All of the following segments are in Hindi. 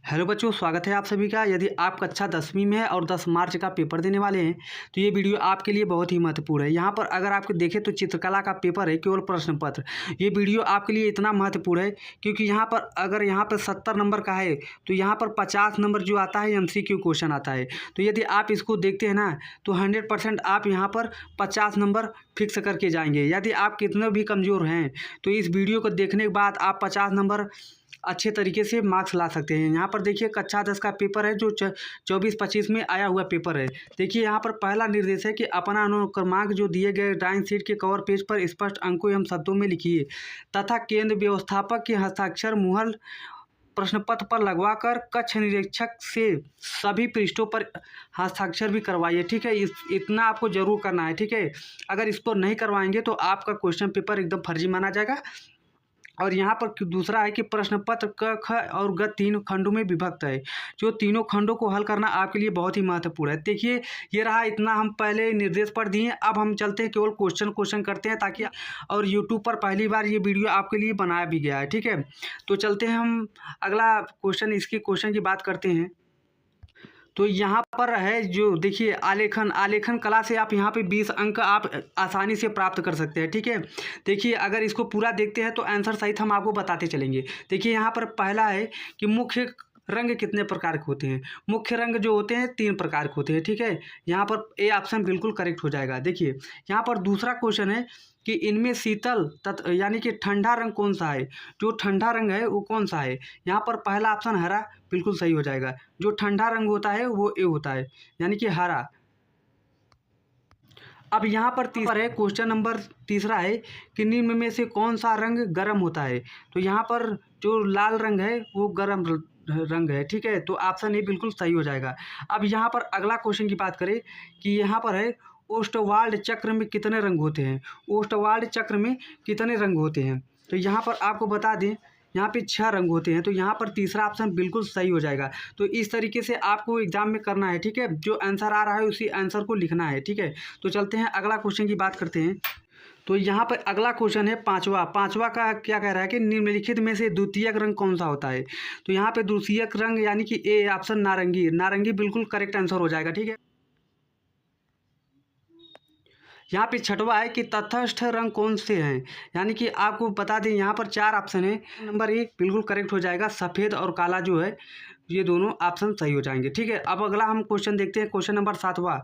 हेलो बच्चों, स्वागत है आप सभी का। यदि आप कक्षा 10वीं में है और 10 मार्च का पेपर देने वाले हैं तो ये वीडियो आपके लिए बहुत ही महत्वपूर्ण है। यहाँ पर अगर आपको देखें तो चित्रकला का पेपर है, केवल प्रश्न पत्र। ये वीडियो आपके लिए इतना महत्वपूर्ण है क्योंकि यहाँ पर अगर यहाँ पर 70 नंबर का है तो यहाँ पर 50 नंबर जो आता है MCQ क्वेश्चन आता है। तो यदि आप इसको देखते हैं ना तो 100% आप यहाँ पर 50 नंबर फिक्स करके जाएंगे। यदि आप कितने भी कमज़ोर हैं तो इस वीडियो को देखने के बाद आप 50 नंबर अच्छे तरीके से मार्क्स ला सकते हैं। यहाँ पर देखिए कक्षा 10 का पेपर है जो 24-25 में आया हुआ पेपर है। देखिए यहाँ पर पहला निर्देश है कि अपना अनुक्रमांक जो दिए गए ड्राइंग शीट के कवर पेज पर स्पष्ट अंकों एवं शब्दों में लिखिए तथा केंद्र व्यवस्थापक के हस्ताक्षर मुहर प्रश्न पत्र पर लगवाकर कक्ष निरीक्षक से सभी पृष्ठों पर हस्ताक्षर भी करवाइए। ठीक है, इतना आपको जरूर करना है। ठीक है, अगर इसको नहीं करवाएंगे तो आपका क्वेश्चन पेपर एकदम फर्जी माना जाएगा। और यहाँ पर दूसरा है कि प्रश्न पत्र क, ख और ग 3 खंडों में विभक्त है। जो तीनों खंडों को हल करना आपके लिए बहुत ही महत्वपूर्ण है। देखिए ये रहा, इतना हम पहले निर्देश पढ़ दिए। अब हम चलते हैं केवल क्वेश्चन करते हैं ताकि, और यूट्यूब पर पहली बार ये वीडियो आपके लिए बनाया भी गया है। ठीक है, तो चलते हैं हम अगला क्वेश्चन, इसकी क्वेश्चन की बात करते हैं। तो यहाँ पर है जो देखिए आलेखन कला से आप यहाँ पे 20 अंक आप आसानी से प्राप्त कर सकते हैं। ठीक है, देखिए अगर इसको पूरा देखते हैं तो आंसर सहित हम आपको बताते चलेंगे। देखिए यहाँ पर पहला है कि मुख्य रंग कितने प्रकार के होते हैं। मुख्य रंग जो होते हैं 3 प्रकार के होते हैं। ठीक है, यहाँ पर ए ऑप्शन बिल्कुल करेक्ट हो जाएगा। देखिए यहाँ पर दूसरा क्वेश्चन है कि इनमें शीतल तत्व यानी कि ठंडा रंग कौन सा है। जो ठंडा रंग है वो कौन सा है। यहाँ पर पहला ऑप्शन हरा बिल्कुल सही हो जाएगा। जो ठंडा रंग होता है वो ए होता है, यानी कि हरा। अब यहाँ पर तीसरा है, क्वेश्चन नंबर तीसरा है कि निम्न में से कौन सा रंग गर्म होता है। तो यहाँ पर जो लाल रंग है वो गर्म रंग है। ठीक है, तो ऑप्शन ए बिल्कुल सही हो जाएगा। अब यहाँ पर अगला क्वेश्चन की बात करें कि यहाँ पर है ओस्टवाल्ड चक्र में कितने रंग होते हैं। ओस्टवाल्ड चक्र में कितने रंग होते हैं, तो यहाँ पर आपको बता दें यहाँ पे 6 रंग होते हैं। तो यहाँ पर तीसरा ऑप्शन बिल्कुल सही हो जाएगा। तो इस तरीके से आपको एग्जाम में करना है। ठीक है, जो आंसर आ रहा है उसी आंसर को लिखना है। ठीक है, तो चलते हैं अगला क्वेश्चन की बात करते हैं। तो यहाँ पर अगला क्वेश्चन है पांचवा का क्या कह रहा है कि निम्नलिखित में से द्वितीयक रंग कौन सा होता है। तो यहाँ पे द्वितीयक रंग यानी कि ए ऑप्शन नारंगी बिल्कुल करेक्ट आंसर हो जाएगा। ठीक है, यहाँ पे छठवा है कि तटस्थ रंग कौन से हैं। यानी कि आपको बता दें यहाँ पर 4 ऑप्शन है। नंबर 1 बिल्कुल करेक्ट हो जाएगा। सफ़ेद और काला जो है ये दोनों ऑप्शन सही हो जाएंगे। ठीक है, अब अगला हम क्वेश्चन देखते हैं, क्वेश्चन नंबर 7वां।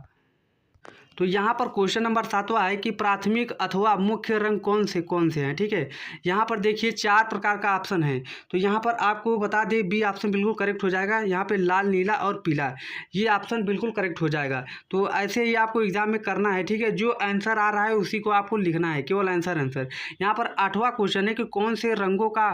तो यहाँ पर क्वेश्चन नंबर 7वां है कि प्राथमिक अथवा मुख्य रंग कौन से हैं। ठीक है, यहाँ पर देखिए 4 प्रकार का ऑप्शन है। तो यहाँ पर आपको बता दें बी ऑप्शन बिल्कुल करेक्ट हो जाएगा। यहाँ पे लाल, नीला और पीला ये ऑप्शन बिल्कुल करेक्ट हो जाएगा। तो ऐसे ही आपको एग्जाम में करना है। ठीक है, जो आंसर आ रहा है उसी को आपको लिखना है, केवल आंसर। यहाँ पर 8वां क्वेश्चन है कि कौन से रंगों का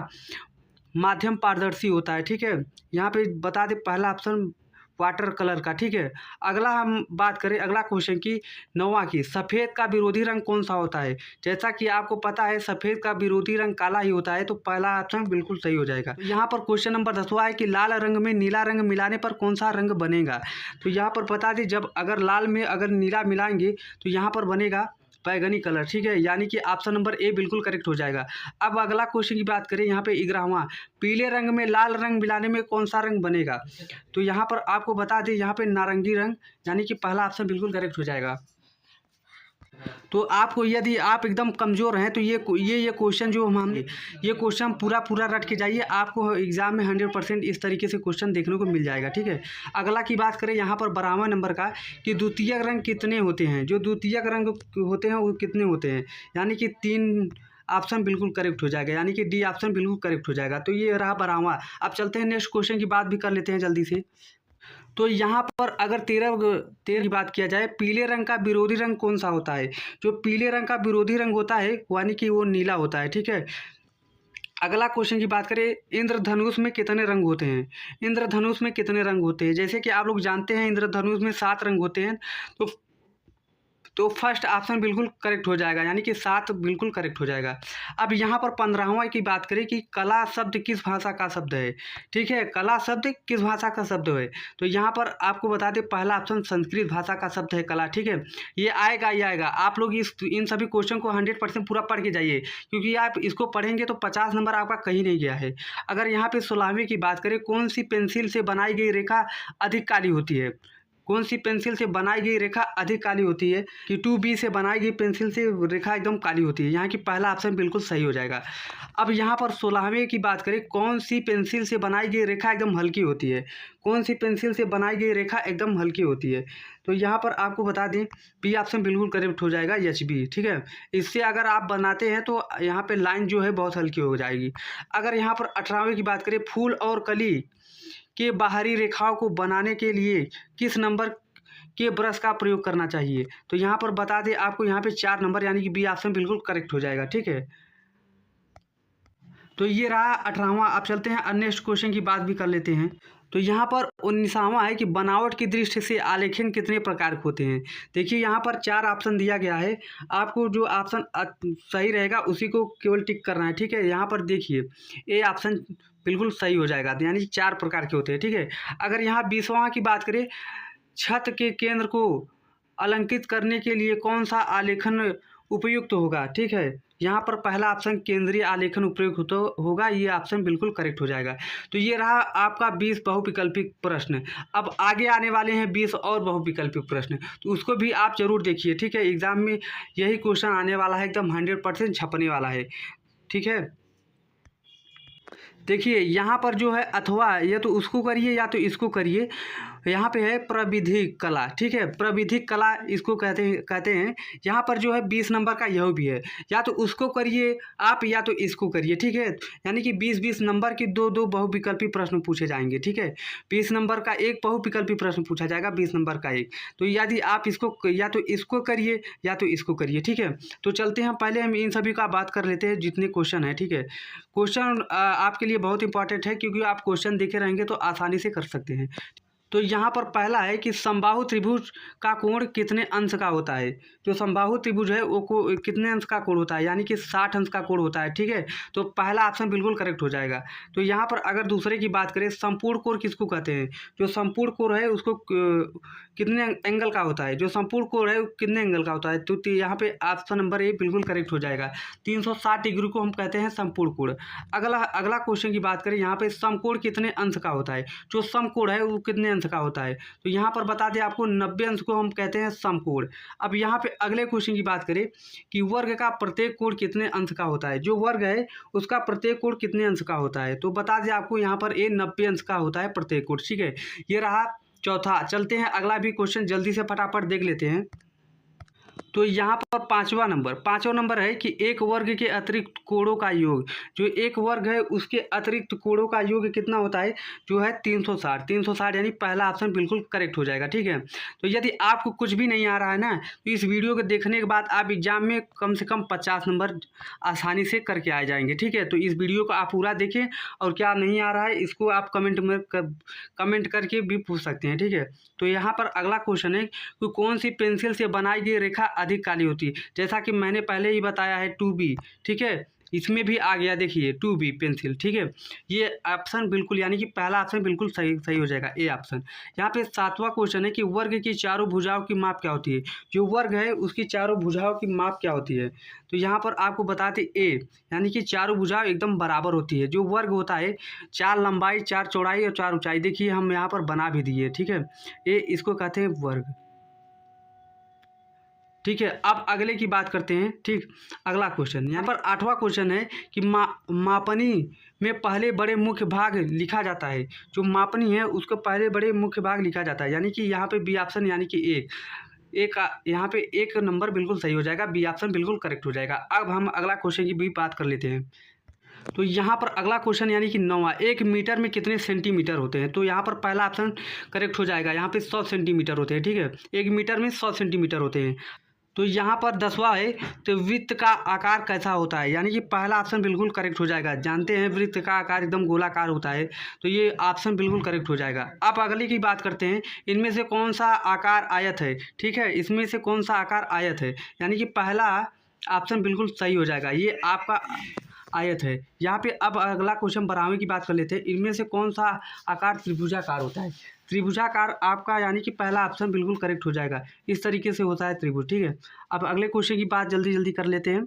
माध्यम पारदर्शी होता है। ठीक है, यहाँ पे बता दें पहला ऑप्शन वाटर कलर का। ठीक है, अगला हम बात करें अगला क्वेश्चन की 9वां की, सफ़ेद का विरोधी रंग कौन सा होता है। जैसा कि आपको पता है सफ़ेद का विरोधी रंग काला ही होता है। तो पहला ऑप्शन बिल्कुल सही हो जाएगा। तो यहाँ पर क्वेश्चन नंबर 10वां है कि लाल रंग में नीला रंग मिलाने पर कौन सा रंग बनेगा। तो यहाँ पर बता दें जब अगर लाल में अगर नीला मिलाएंगे तो यहाँ पर बनेगा बैगनी कलर। ठीक है, यानी कि ऑप्शन नंबर ए बिल्कुल करेक्ट हो जाएगा। अब अगला क्वेश्चन की बात करें यहाँ पे 11वां, पीले रंग में लाल रंग मिलाने में कौन सा रंग बनेगा। तो यहाँ पर आपको बता दें यहाँ पे नारंगी रंग, यानी कि पहला ऑप्शन बिल्कुल करेक्ट हो जाएगा। तो आपको यदि आप एकदम कमज़ोर हैं तो ये क्वेश्चन जो हमने ये क्वेश्चन पूरा रट के जाइए, आपको एग्जाम में 100% इस तरीके से क्वेश्चन देखने को मिल जाएगा। ठीक है, अगला की बात करें यहाँ पर 12वां नंबर का कि द्वितीयक रंग कितने होते हैं। जो द्वितीयक रंग होते हैं वो कितने होते हैं, यानी कि 3 ऑप्शन बिल्कुल करेक्ट हो जाएगा, यानी कि डी ऑप्शन बिल्कुल करेक्ट हो जाएगा। तो ये रहा 12वां। अब चलते हैं नेक्स्ट क्वेश्चन की बात भी कर लेते हैं जल्दी से। तो यहाँ पर अगर 13 की बात किया जाए, पीले रंग का विरोधी रंग कौन सा होता है। जो पीले रंग का विरोधी रंग होता है यानी कि वो नीला होता है। ठीक है, अगला क्वेश्चन की बात करें, इंद्रधनुष में कितने रंग होते हैं। इंद्रधनुष में कितने रंग होते हैं, जैसे कि आप लोग जानते हैं इंद्रधनुष में 7 रंग होते हैं। तो तो फर्स्ट ऑप्शन बिल्कुल करेक्ट हो जाएगा, यानी कि 7 बिल्कुल करेक्ट हो जाएगा। अब यहाँ पर 15वां की बात करें कि कला शब्द किस भाषा का शब्द है। ठीक है, कला शब्द किस भाषा का शब्द है, तो यहाँ पर आपको बता दें पहला ऑप्शन संस्कृत भाषा का शब्द है कला। ठीक है, ये आएगा। आप लोग इन सभी क्वेश्चन को 100% पूरा पढ़ के जाइए, क्योंकि आप इसको पढ़ेंगे तो 50 नंबर आपका कहीं नहीं गया है। अगर यहाँ पे 16वीं की बात करें, कौन सी पेंसिल से बनाई गई रेखा अधिक काली होती है। कौन सी पेंसिल से बनाई गई रेखा अधिक काली होती है, कि 2B से बनाई गई पेंसिल से रेखा एकदम काली होती है। यहाँ की पहला ऑप्शन बिल्कुल सही हो जाएगा। अब यहाँ पर 16वें की बात करें, कौन सी पेंसिल से बनाई गई रेखा एकदम हल्की होती है। कौन सी पेंसिल से बनाई गई रेखा एकदम हल्की होती है, तो यहाँ पर आपको बता दें बी ऑप्शन बिल्कुल करेक्ट हो जाएगा, HB। ठीक है, इससे अगर आप बनाते हैं तो यहाँ पे लाइन जो है बहुत हल्की हो जाएगी। अगर यहाँ पर 18वें की बात करें, फूल और कली के बाहरी रेखाओं को बनाने के लिए किस नंबर के ब्रश का प्रयोग करना चाहिए, तो यहाँ पर बता दें आपको यहाँ पे 4 नंबर, यानी कि बी ऑप्शन बिल्कुल करेक्ट हो जाएगा। ठीक है, तो ये रहा 18वां। अब चलते हैं नेक्स्ट क्वेश्चन की बात भी कर लेते हैं। तो यहाँ पर 19वां है कि बनावट की दृष्टि से आलेखन कितने प्रकार के होते हैं। देखिए यहाँ पर 4 ऑप्शन दिया गया है, आपको जो ऑप्शन सही रहेगा उसी को केवल टिक करना है। ठीक है, यहाँ पर देखिए ए ऑप्शन बिल्कुल सही हो जाएगा, यानी 4 प्रकार के होते हैं। ठीक है, अगर यहाँ 20वां की बात करें, छत के केंद्र को अलंकृत करने के लिए कौन सा आलेखन उपयुक्त होगा। ठीक है, यहाँ पर पहला ऑप्शन केंद्रीय आलेखन उपयुक्त होगा, ये ऑप्शन बिल्कुल करेक्ट हो जाएगा। तो ये रहा आपका 20 बहुविकल्पिक प्रश्न। अब आगे आने वाले हैं 20 और बहुविकल्पिक प्रश्न, तो उसको भी आप जरूर देखिए। ठीक है, एग्जाम में यही क्वेश्चन आने वाला है, एकदम 100% छपने वाला है। ठीक है, देखिए यहाँ पर जो है अथवा या तो उसको करिए या तो इसको करिए। यहाँ पे है प्रविधिक कला। ठीक है, प्रविधिक कला इसको कहते हैं। यहाँ पर जो है 20 नंबर का यह भी है, या तो उसको करिए आप या तो इसको करिए। ठीक है, यानी कि 20-20 नंबर की दो बहुविकल्पी प्रश्न पूछे जाएंगे। ठीक है, 20 नंबर का एक बहुविकल्पी प्रश्न पूछा जाएगा, 20 नंबर का एक। तो यदि आप इसको या तो इसको करिए या तो इसको करिए। ठीक है, तो चलते हैं, पहले हम इन सभी का बात कर लेते हैं जितने क्वेश्चन है। ठीक है, क्वेश्चन आपके लिए बहुत इंपॉर्टेंट है, क्योंकि आप क्वेश्चन देखे रहेंगे तो आसानी से कर सकते हैं। तो यहाँ पर पहला है कि समबाहु त्रिभुज का कोण कितने अंश का होता है। जो समबाहु त्रिभुज है वो कितने अंश का कोण होता है, यानी कि 60 अंश का कोण होता है। ठीक है, तो पहला ऑप्शन बिल्कुल करेक्ट हो जाएगा। तो यहाँ पर अगर दूसरे की बात करें, संपूर्ण कोण किसको कहते हैं। जो संपूर्ण कोण है उसको कितने एंगल का होता है, जो संपूर्ण कोण है वो कितने एंगल का होता है, तो यहाँ पे ऑप्शन नंबर ए बिल्कुल करेक्ट हो जाएगा। 360 डिग्री को हम कहते हैं संपूर्ण कोण। अगला क्वेश्चन की बात करें, यहाँ पे समकोण कितने अंश का होता है। जो समकोण है वो कितने अंश का होता है, तो यहाँ पर बता दें आपको 90 अंश को हम कहते हैं समकोण। अब यहाँ पे अगले क्वेश्चन की बात करें कि वर्ग का प्रत्येक कोण कितने अंश का होता है। जो वर्ग है उसका प्रत्येक कोण कितने अंश का होता है, तो बता दें आपको यहाँ पर 90 अंश का होता है प्रत्येक कोण। ठीक है, ये रहा चौथा। चलते हैं अगला भी क्वेश्चन जल्दी से फटाफट देख लेते हैं। तो यहाँ पर पाँचवा नंबर है कि एक वर्ग के अतिरिक्त कोणों का योग। जो एक वर्ग है उसके अतिरिक्त कोणों का योग कितना होता है, जो है 360, यानी पहला ऑप्शन बिल्कुल करेक्ट हो जाएगा। ठीक है, तो यदि आपको कुछ भी नहीं आ रहा है ना, तो इस वीडियो को देखने के बाद आप एग्जाम में कम से कम 50 नंबर आसानी से करके आ जाएंगे। ठीक है, तो इस वीडियो को आप पूरा देखें, और क्या नहीं आ रहा है इसको आप कमेंट करके भी पूछ सकते हैं। ठीक है, तो यहाँ पर अगला क्वेश्चन है कि कौन सी पेंसिल से बनाई गई रेखा अधिक काली होती है। जैसा कि मैंने पहले ही बताया है 2B। ठीक है, इसमें भी आ गया, देखिए 2B पेंसिल। ठीक है, ये ऑप्शन बिल्कुल, यानी कि पहला ऑप्शन बिल्कुल सही हो जाएगा, ए ऑप्शन। यहाँ पे 7वां क्वेश्चन है कि वर्ग की चारों भुजाओं की माप क्या होती है। जो वर्ग है उसकी चारों भुजाओं की माप क्या होती है, तो यहाँ पर आपको बताते ए, यानी कि चारों भुजाएं एकदम बराबर होती है। जो वर्ग होता है 4 लंबाई 4 चौड़ाई और 4 ऊंचाई, देखिए हम यहाँ पर बना भी दिए। ठीक है, ए इसको कहते हैं वर्ग। ठीक है, अब अगले की बात करते हैं। ठीक, अगला क्वेश्चन यहाँ पर 8वां क्वेश्चन है कि मापनी में पहले बड़े मुख्य भाग लिखा जाता है। जो मापनी है उसको पहले बड़े मुख्य भाग लिखा जाता है, यानी कि यहाँ पे बी ऑप्शन, यानी कि एक यहाँ पे एक नंबर बिल्कुल सही हो जाएगा, बी ऑप्शन बिल्कुल करेक्ट हो जाएगा। अब हम अगला क्वेश्चन की भी बात कर लेते हैं। तो यहाँ पर अगला क्वेश्चन यानी कि 9वां, 1 मीटर में कितने सेंटीमीटर होते हैं, तो यहाँ पर पहला ऑप्शन करेक्ट हो जाएगा। यहाँ पे 100 सेंटीमीटर होते हैं। ठीक है, 1 मीटर में 100 सेंटीमीटर होते हैं। तो यहाँ पर 10वां है, तो वृत्त का आकार कैसा होता है, यानी कि पहला ऑप्शन बिल्कुल करेक्ट हो जाएगा। जानते हैं वृत्त का आकार एकदम गोलाकार होता है, तो ये ऑप्शन बिल्कुल करेक्ट हो जाएगा। अब अगले की बात करते हैं, इनमें से कौन सा आकार आयत है। ठीक है, इसमें से कौन सा आकार आयत है, यानी कि पहला ऑप्शन बिल्कुल सही हो जाएगा, ये आपका आयत है। यहाँ पे अब अगला क्वेश्चन 12वें की बात कर लेते हैं, इनमें से कौन सा आकार त्रिभुजाकार होता है। त्रिभुजाकार आपका यानी कि पहला ऑप्शन बिल्कुल करेक्ट हो जाएगा, इस तरीके से होता है त्रिभुज। ठीक है, अब अगले क्वेश्चन की बात जल्दी जल्दी कर लेते हैं।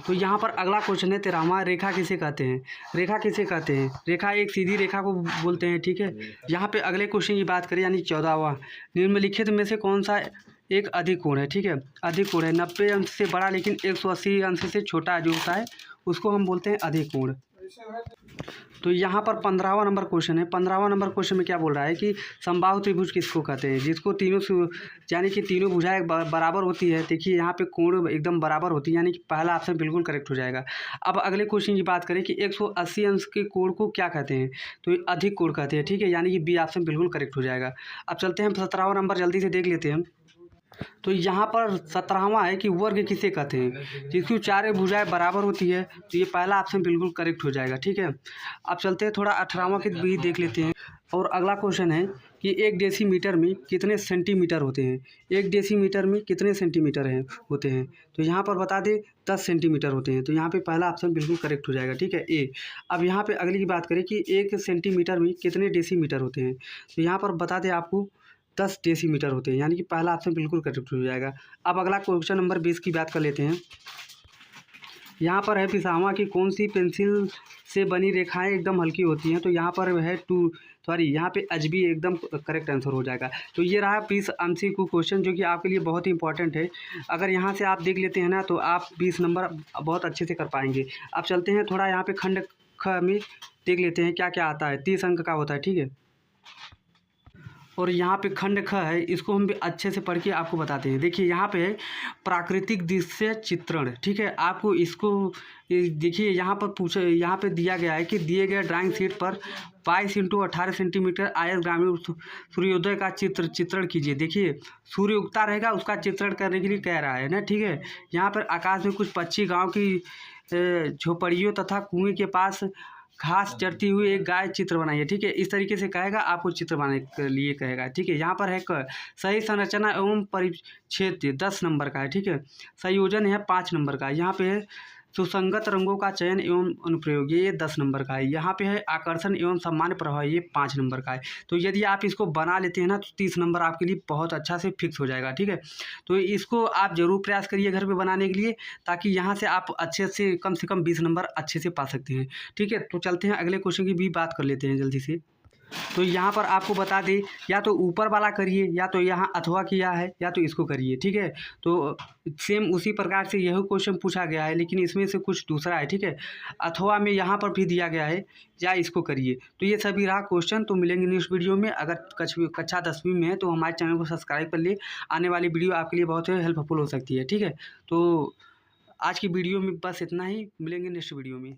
तो यहाँ पर अगला क्वेश्चन है 13वां, रेखा किसे कहते हैं। रेखा किसे कहते हैं, रेखा एक सीधी रेखा को बोलते हैं। ठीक है, यहाँ पे अगले क्वेश्चन की बात करें, यानी 14वां, निम्नलिखित में से कौन सा एक अधिक कोण है। ठीक है, अधिक कोण है 90 अंश से बड़ा लेकिन 180 अंश से छोटा जो होता है उसको हम बोलते हैं अधिक कोण। तो यहाँ पर 15वां नंबर क्वेश्चन है। 15वां नंबर क्वेश्चन में क्या बोल रहा है कि समबाहु त्रिभुज किसको कहते हैं, जिसको तीनों यानी कि तीनों भुजाएं बराबर होती है। देखिए यहाँ पे कोण एकदम बराबर होती है, यानी कि पहला ऑप्शन बिल्कुल करेक्ट हो जाएगा। अब अगले क्वेश्चन की बात करें कि 180 अंश के कोण को क्या कहते हैं, तो ये अधिक कोण कहते हैं। ठीक है, यानी कि बी ऑप्शन बिल्कुल करेक्ट हो जाएगा। अब चलते हैं 17वां नंबर, जल्दी से देख लेते हैं। तो यहाँ पर 17वां है कि वर्ग किसे कहते हैं, जिसकी चारों भुजाएं बराबर होती है, तो ये पहला ऑप्शन बिल्कुल करेक्ट हो जाएगा। ठीक है, अब चलते हैं थोड़ा 18वां की भी देख लेते हैं। और अगला क्वेश्चन है कि 1 डेसीमीटर में कितने सेंटीमीटर होते हैं। 1 डेसीमीटर में कितने सेंटीमीटर होते हैं, तो यहाँ पर बता दें 10 सेंटीमीटर होते हैं, तो यहाँ पे पहला ऑप्शन बिल्कुल करेक्ट हो जाएगा। ठीक है, ए। अब यहाँ पे अगली की बात करें कि 1 सेंटीमीटर में कितने डेसीमीटर होते हैं, तो यहाँ पर बता दें आपको 10 डेसीमीटर होते हैं, यानी कि पहला ऑप्शन बिल्कुल करेक्ट हो जाएगा। अब अगला क्वेश्चन नंबर 20 की बात कर लेते हैं। यहाँ पर है पिसामा की कौन सी पेंसिल से बनी रेखाएं एकदम हल्की होती हैं, तो यहाँ पर है यहाँ पे एचबी एकदम करेक्ट आंसर हो जाएगा। तो ये रहा 20 MCQ क्वेश्चन, जो कि आपके लिए बहुत ही इंपॉर्टेंट है। अगर यहाँ से आप देख लेते हैं ना, तो आप 20 नंबर बहुत अच्छे से कर पाएंगे। अब चलते हैं थोड़ा यहाँ पे खंड ख में देख लेते हैं क्या क्या आता है। 30 अंक का होता है। ठीक है, और यहाँ पे खंड ख है, इसको हम भी अच्छे से पढ़ के आपको बताते हैं। देखिए यहाँ पे प्राकृतिक दृश्य चित्रण। ठीक है, आपको इसको देखिए यहाँ पर यहाँ पे दिया गया है कि दिए गए ड्राइंग शीट पर 22 × 18 सेंटीमीटर आयत ग्रामीण सूर्योदय का चित्रण कीजिए। देखिए सूर्य उगता रहेगा, उसका चित्रण करने के लिए कह रहा है ना। ठीक है, यहाँ पर आकाश में कुछ पक्षी, गाँव की झोपड़ियों तथा कुएं के पास घास चरती हुई एक गाय चित्र बनाइए। ठीक है, इस तरीके से कहेगा, आपको चित्र बनाने के लिए कहेगा। ठीक है, यहाँ पर है सही संरचना एवं परिच्छेद 10 नंबर का है। ठीक है, संयोजन है 5 नंबर का। यहाँ पे है सुसंगत रंगों का चयन एवं अनुप्रयोग, ये 10 नंबर का है। यहाँ पे है आकर्षण एवं सामान्य प्रभाव, ये 5 नंबर का है। तो यदि आप इसको बना लेते हैं ना, तो 30 नंबर आपके लिए बहुत अच्छा से फिक्स हो जाएगा। ठीक है, तो इसको आप ज़रूर प्रयास करिए घर पे बनाने के लिए, ताकि यहाँ से आप अच्छे से कम 20 नंबर अच्छे से पा सकते हैं। ठीक है, तो चलते हैं अगले क्वेश्चन की भी बात कर लेते हैं जल्दी से। तो यहाँ पर आपको बता दें, या तो ऊपर वाला करिए, या तो यहाँ अथवा किया है, या तो इसको करिए। ठीक है, तो सेम उसी प्रकार से यही क्वेश्चन पूछा गया है, लेकिन इसमें से कुछ दूसरा है। ठीक है, अथवा में यहाँ पर भी दिया गया है, या इसको करिए। तो ये सभी रहा क्वेश्चन। तो मिलेंगे नेक्स्ट वीडियो में। अगर कक्षा 10वीं में है तो हमारे चैनल को सब्सक्राइब कर लिए, आने वाली वीडियो आपके लिए बहुत हेल्पफुल हो सकती है। ठीक है, तो आज की वीडियो में बस इतना ही, मिलेंगे नेक्स्ट वीडियो में।